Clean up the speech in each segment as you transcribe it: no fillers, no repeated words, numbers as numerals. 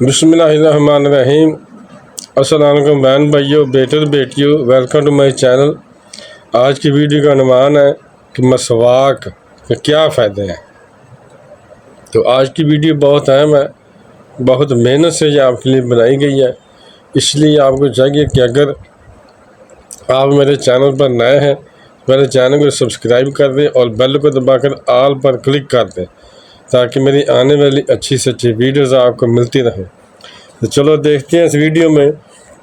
بسم اللہ الرحمن الرحیم۔ السلام علیکم بہن بھائیو، بیٹر بیٹیو، ویلکم ٹو مائی چینل۔ آج کی ویڈیو کا عنوان ہے کہ مسواک کے کیا فائدے ہیں۔ تو آج کی ویڈیو بہت اہم ہے، بہت محنت سے یہ آپ کے لیے بنائی گئی ہے۔ اس لیے آپ کو چاہیے کہ اگر آپ میرے چینل پر نئے ہیں، میرے چینل کو سبسکرائب کر دیں اور بیل کو دبا کر آل پر کلک کر دیں تاکہ میری آنے والی اچھی سے اچھی ویڈیوز آپ کو ملتی رہیں۔ تو چلو دیکھتے ہیں اس ویڈیو میں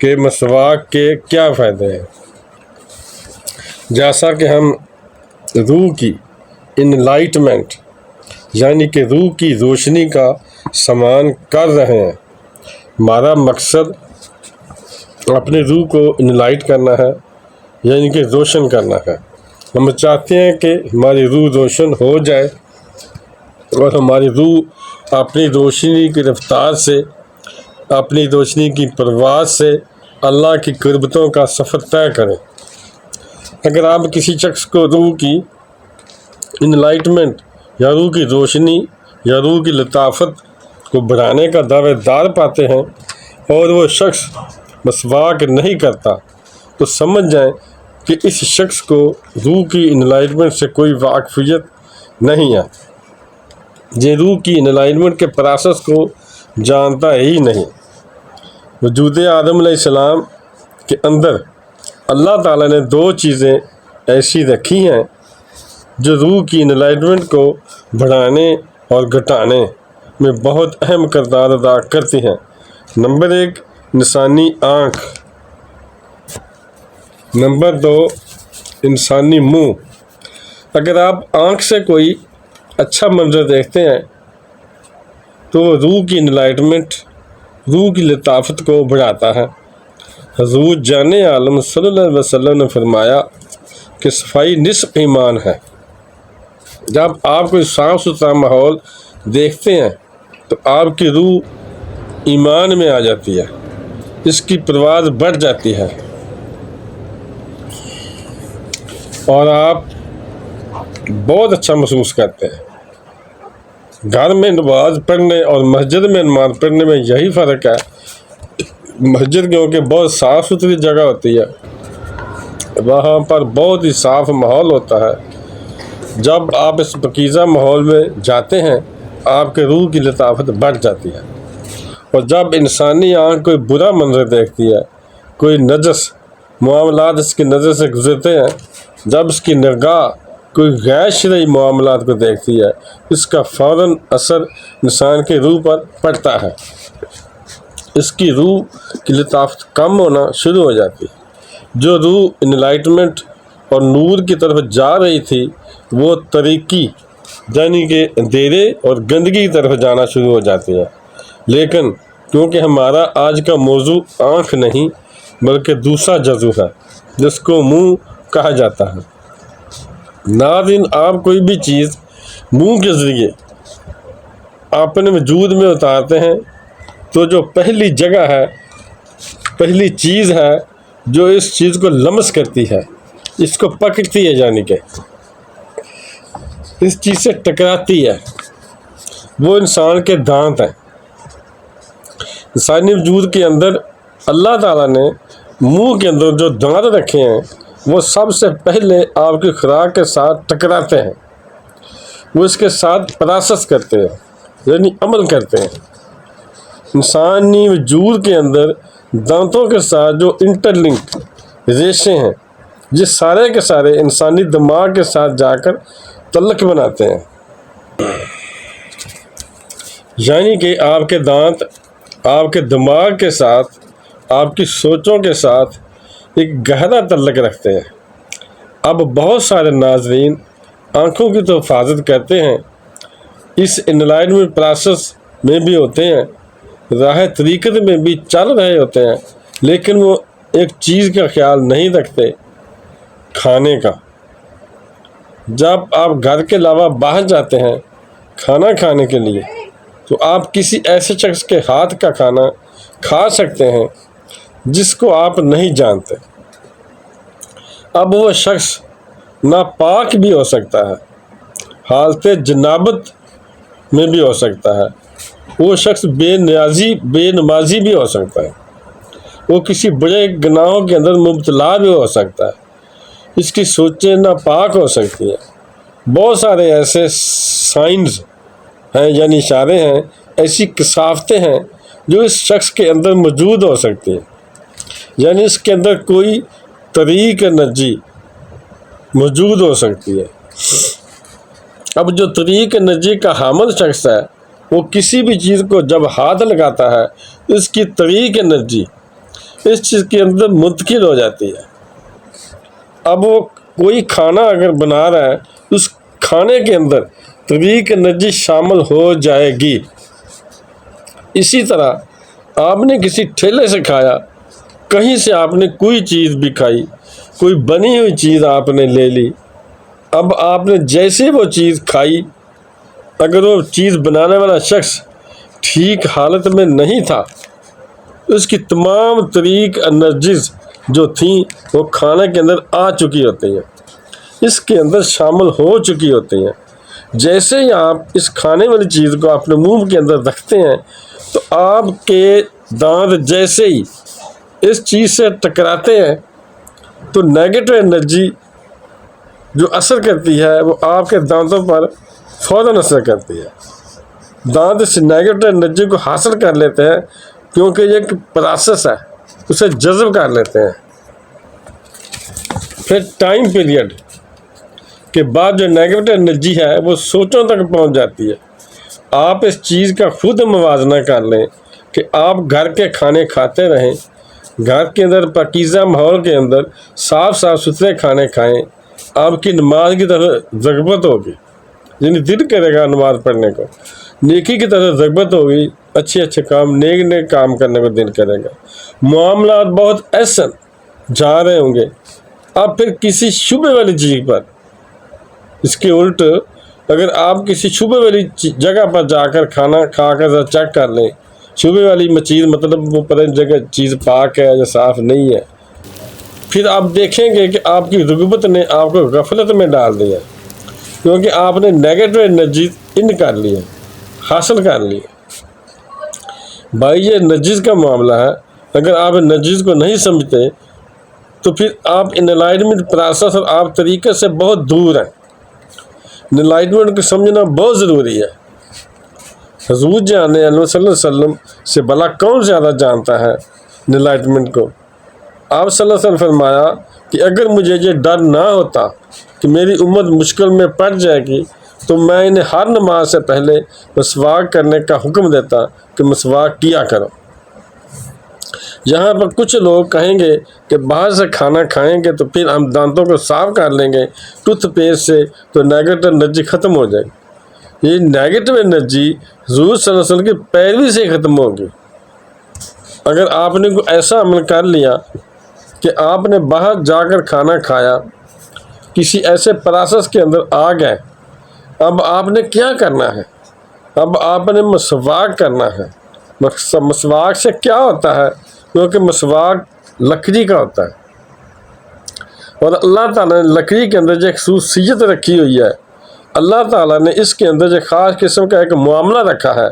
کہ مسواک کے کیا فائدے ہیں۔ جیسا کہ ہم روح کی انلائٹمنٹ یعنی کہ روح کی روشنی کا سامان کر رہے ہیں، ہمارا مقصد اپنی روح کو انلائٹ کرنا ہے، یعنی کہ روشن کرنا ہے۔ ہم چاہتے ہیں کہ ہماری روح روشن ہو جائے اور ہماری روح اپنی روشنی کی رفتار سے، اپنی روشنی کی پرواز سے اللہ کی قربتوں کا سفر طے کریں۔ اگر آپ کسی شخص کو روح کی انلائٹمنٹ یا روح کی روشنی یا روح کی لطافت کو بڑھانے کا دعوے دار پاتے ہیں اور وہ شخص مسواک نہیں کرتا تو سمجھ جائیں کہ اس شخص کو روح کی انلائٹمنٹ سے کوئی واقفیت نہیں ہے، یہ روح کی انلائٹمنٹ کے پروسیس کو جانتا ہی نہیں۔ وجود آدم علیہ السلام کے اندر اللہ تعالیٰ نے دو چیزیں ایسی رکھی ہیں جو روح کی انلائٹمنٹ کو بڑھانے اور گھٹانے میں بہت اہم کردار ادا کرتی ہیں۔ نمبر 1 انسانی آنکھ، نمبر 2 انسانی منہ۔ اگر آپ آنکھ سے کوئی اچھا منظر دیکھتے ہیں تو وہ روح کی انلائٹمنٹ، روح کی لطافت کو بڑھاتا ہے۔ حضور جان عالم صلی اللہ علیہ وسلم نے فرمایا کہ صفائی نصف ایمان ہے۔ جب آپ کوئی صاف ستھرا ماحول دیکھتے ہیں تو آپ کی روح ایمان میں آ جاتی ہے، اس کی پرواز بڑھ جاتی ہے اور آپ بہت اچھا محسوس کرتے ہیں۔ گھر میں نماز پڑھنے اور مسجد میں نماز پڑھنے میں یہی فرق ہے۔ مسجد کیونکہ بہت صاف ستھری جگہ ہوتی ہے، وہاں پر بہت ہی صاف ماحول ہوتا ہے۔ جب آپ اس پاکیزہ ماحول میں جاتے ہیں آپ کے روح کی لطافت بڑھ جاتی ہے، اور جب انسانی آنکھ کوئی برا منظر دیکھتی ہے، کوئی نجس معاملات اس کی نظر سے گزرتے ہیں، جب اس کی نگاہ کوئی غیر شرعی معاملات کو دیکھتی ہے، اس کا فوراً اثر انسان کے روح پر پڑتا ہے، اس کی روح کی لطافت کم ہونا شروع ہو جاتی ہے۔ جو روح انلائٹمنٹ اور نور کی طرف جا رہی تھی وہ تاریکی یعنی کہ اندھیرے اور گندگی کی طرف جانا شروع ہو جاتی ہے۔ لیکن کیونکہ ہمارا آج کا موضوع آنکھ نہیں بلکہ دوسرا جزو ہے جس کو منہ کہا جاتا ہے۔ ناظرین، آپ کوئی بھی چیز منہ کے ذریعے اپنے وجود میں اتارتے ہیں تو جو پہلی جگہ ہے، پہلی چیز ہے جو اس چیز کو لمس کرتی ہے، اس کو پکڑتی ہے، یعنی کہ اس چیز سے ٹکراتی ہے، وہ انسان کے دانت ہیں۔ انسانی وجود کے اندر اللہ تعالیٰ نے منہ کے اندر جو دانت رکھے ہیں وہ سب سے پہلے آپ کی خوراک کے ساتھ ٹکراتے ہیں، وہ اس کے ساتھ پروسیس کرتے ہیں، یعنی عمل کرتے ہیں۔ انسانی وجود کے اندر دانتوں کے ساتھ جو انٹرلنک ریشے ہیں یہ سارے کے سارے انسانی دماغ کے ساتھ جا کر تعلق بناتے ہیں، یعنی کہ آپ کے دانت آپ کے دماغ کے ساتھ، آپ کی سوچوں کے ساتھ ایک گہرا تعلق رکھتے ہیں۔ اب بہت سارے ناظرین آنکھوں کی تو حفاظت کرتے ہیں، اس انلائٹمنٹ پروسیس میں بھی ہوتے ہیں، راہ طریقت میں بھی چل رہے ہوتے ہیں، لیکن وہ ایک چیز کا خیال نہیں رکھتے، کھانے کا۔ جب آپ گھر کے علاوہ باہر جاتے ہیں کھانا کھانے کے لیے تو آپ کسی ایسے شخص کے ہاتھ کا کھانا کھا سکتے ہیں جس کو آپ نہیں جانتے۔ اب وہ شخص ناپاک بھی ہو سکتا ہے، حالت جنابت میں بھی ہو سکتا ہے، وہ شخص بے نمازی بھی ہو سکتا ہے، وہ کسی بڑے گناہوں کے اندر مبتلا بھی ہو سکتا ہے، اس کی سوچیں ناپاک ہو سکتی ہیں۔ بہت سارے ایسے سائنز ہیں، یعنی اشارے ہیں، ایسی کثافتیں ہیں جو اس شخص کے اندر موجود ہو سکتی ہیں، یعنی اس کے اندر کوئی طریق نجی موجود ہو سکتی ہے۔ اب جو طریق نجی کا حامل شخص ہے، وہ کسی بھی چیز کو جب ہاتھ لگاتا ہے، اس کی طریق نجی اس چیز کے اندر منتقل ہو جاتی ہے۔ اب وہ کوئی کھانا اگر بنا رہا ہے، اس کھانے کے اندر طریق نجی شامل ہو جائے گی۔ اسی طرح آپ نے کسی ٹھیلے سے کھایا، کہیں سے آپ نے کوئی چیز بھی کھائی، کوئی بنی ہوئی چیز آپ نے لے لی، اب آپ نے جیسے وہ چیز کھائی، اگر وہ چیز بنانے والا شخص ٹھیک حالت میں نہیں تھا، اس کی تمام طریق انرجیز جو تھیں وہ کھانے کے اندر آ چکی ہوتی ہیں، اس کے اندر شامل ہو چکی ہوتی ہیں۔ جیسے ہی آپ اس کھانے والی چیز کو اپنے منہ کے اندر رکھتے ہیں، تو آپ کے دانت جیسے ہی اس چیز سے ٹکراتے ہیں، تو نیگیٹو انرجی جو اثر کرتی ہے وہ آپ کے دانتوں پر فوراً اثر کرتی ہے۔ دانت اس نیگیٹو انرجی کو حاصل کر لیتے ہیں، کیونکہ یہ ایک پروسیس ہے، اسے جذب کر لیتے ہیں۔ پھر ٹائم پیریڈ کے بعد جو نیگیٹو انرجی ہے وہ سوچوں تک پہنچ جاتی ہے۔ آپ اس چیز کا خود موازنہ کر لیں کہ آپ گھر کے کھانے کھاتے رہیں، گھر کے اندر پاکیزہ ماحول کے اندر صاف ستھرے کھانے کھائیں، آپ کی نماز کی طرف رغبت ہوگی، یعنی دل کرے گا نماز پڑھنے کو، نیکی کی طرف رغبت ہوگی، اچھے کام نیک کام کرنے کو دل کرے گا، معاملات بہت احسن جا رہے ہوں گے۔ اب پھر کسی شبہ والی چیز پر، اس کے الٹ اگر آپ کسی شبہ والی جگہ پر جا کر کھانا کھا کر چیک کر لیں، شبہ والی چیز مطلب وہ پتہ جگہ چیز پاک ہے یا صاف نہیں ہے، پھر آپ دیکھیں گے کہ آپ کی رغبت نے آپ کو غفلت میں ڈال دیا، کیونکہ آپ نے نیگیٹو انرجی کر لی ہے، حاصل کر لی ہے۔ بھائی یہ نجیز کا معاملہ ہے، اگر آپ نجیز کو نہیں سمجھتے تو پھر آپ انلائٹمنٹ پروسیس اور آپ طریقے سے بہت دور ہیں۔ انلائٹمنٹ کو سمجھنا بہت ضروری ہے۔ حضور جان صلی اللہ علیہ وسلم سے بھلا کون زیادہ جانتا ہے انلائٹمنٹ کو؟ آپ صلی اللہ علیہ وسلم فرمایا کہ اگر مجھے یہ ڈر نہ ہوتا کہ میری امت مشکل میں پڑ جائے گی تو میں انہیں ہر نماز سے پہلے مسواک کرنے کا حکم دیتا کہ مسواک کیا کرو۔ یہاں پر کچھ لوگ کہیں گے کہ باہر سے کھانا کھائیں گے تو پھر ہم دانتوں کو صاف کر لیں گے ٹوتھ پیسٹ سے تو نیگیٹو انرجی ختم ہو جائے گی۔ یہ نیگیٹو انرجی حضور صلی اللہ علیہ وسلم کی پیروی سے ختم ہوگی۔ اگر آپ نے کوئی ایسا عمل کر لیا کہ آپ نے باہر جا کر کھانا کھایا، کسی ایسے پروسیس کے اندر آ گئے، اب آپ نے کیا کرنا ہے؟ اب آپ نے مسواک کرنا ہے۔ مسواک سے کیا ہوتا ہے؟ کیونکہ مسواک لکڑی کا ہوتا ہے، اور اللہ تعالیٰ نے لکڑی کے اندر جو خصوصیت رکھی ہوئی ہے، اللہ تعالیٰ نے اس کے اندر جو خاص قسم کا ایک معاملہ رکھا ہے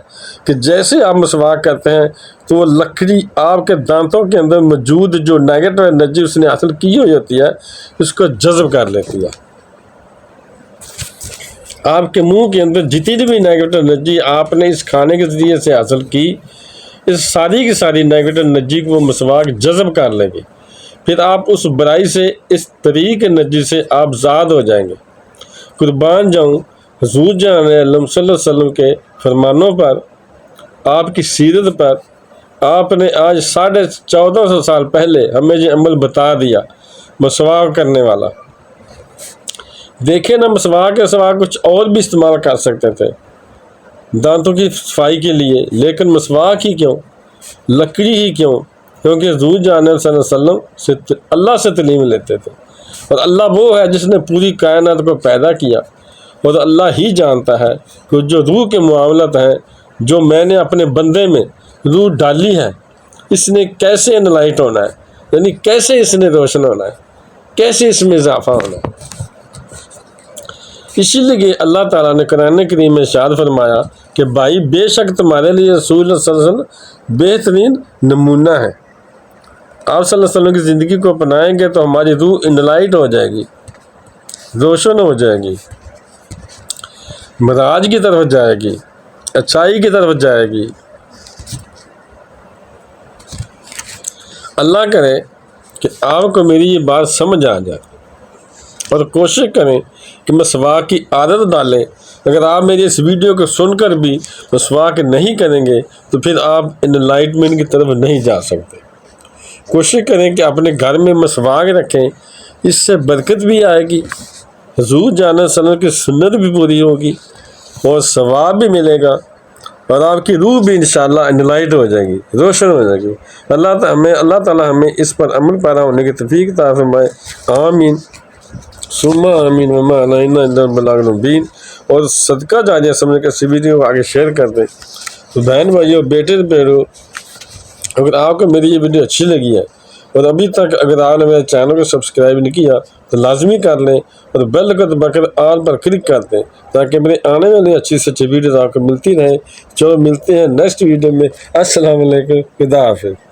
کہ جیسے آپ مسواک کرتے ہیں تو وہ لکڑی آپ کے دانتوں کے اندر موجود جو نیگیٹو انرجی اس نے حاصل کی ہوئی ہوتی ہے اس کو جذب کر لیتی ہے۔ آپ کے منہ کے اندر جتنی بھی نیگیٹو انرجی آپ نے اس کھانے کے ذریعے سے حاصل کی، اس ساری کی ساری نیگیٹو انرجی کو وہ مسواک جذب کر لے گی، پھر آپ اس برائی سے، اس طریق انرجی سے آپ آزاد ہو جائیں گے۔ قربان جاؤں حضور جان صلی اللہ علیہ وسلم کے فرمانوں پر، آپ کی سیرت پر، آپ نے آج 1450 سال پہلے ہمیں یہ عمل بتا دیا، مسواک کرنے والا۔ دیکھیں نا، مسواک کے سوا کچھ اور بھی استعمال کر سکتے تھے دانتوں کی صفائی کے لیے، لیکن مسواک ہی کیوں، لکڑی ہی کیوں؟ کیونکہ حضور جان صلی اللہ علیہ وسلم سے اللہ سے تعلیم لیتے تھے، اور اللہ وہ ہے جس نے پوری کائنات کو پیدا کیا، اور اللہ ہی جانتا ہے کہ جو روح کے معاملات ہیں جو میں نے اپنے بندے میں روح ڈالی ہے، اس نے کیسے انلائٹ ہونا ہے، یعنی کیسے اس نے روشن ہونا ہے، کیسے اس میں اضافہ ہونا ہے۔ اسی لیے اللہ تعالیٰ نے قرآن کریم میں ارشاد فرمایا کہ بھائی بے شک تمہارے لیے رسول اللہ صلی اللہ علیہ وسلم بہترین نمونہ ہے۔ آپ صلی اللہ علیہ وسلم کی زندگی کو اپنائیں گے تو ہماری روح انلائٹ ہو جائے گی، روشن ہو جائے گی، معراج کی طرف جائے گی، اچھائی کی طرف جائے گی۔ اللہ کرے کہ آپ کو میری یہ بات سمجھ آ جائے اور کوشش کریں کہ مسواک کی عادت ڈالیں۔ اگر آپ میری اس ویڈیو کو سن کر بھی مسواک نہیں کریں گے تو پھر آپ انلائٹمنٹ کی طرف نہیں جا سکتے۔ کوشش کریں کہ اپنے گھر میں مسواک رکھیں، اس سے برکت بھی آئے گی، حضور جان صلی اللہ علیہ وسلم کی سنت بھی پوری ہوگی اور ثواب بھی ملے گا، اور آپ کی روح بھی انشاءاللہ انلائٹ ہو جائے گی، روشن ہو جائے گی۔ اللہ تعالیٰ ہمیں اس پر عمل پیرا ہونے کی توفیق عطا فرمائے، آمین ثم آمین وما علینا الا البلاغ المبین۔ اور صدقہ جاریہ سمجھ کر اس ویڈیو کو آگے شیئر کر دیں۔ تو بہن بھائیو، بیٹے بیٹو، اگر آپ کو میری یہ ویڈیو اچھی لگی ہے اور ابھی تک اگر آپ نے میرے چینل کو سبسکرائب نہیں کیا تو لازمی کر لیں اور بیل کو دبا کر آل پر کلک کر دیں تاکہ میرے آنے والی اچھی سے اچھی ویڈیوز آپ کو ملتی رہیں۔ چلو ملتے ہیں نیکسٹ ویڈیو میں۔ السلام علیکم، خدا حافظ۔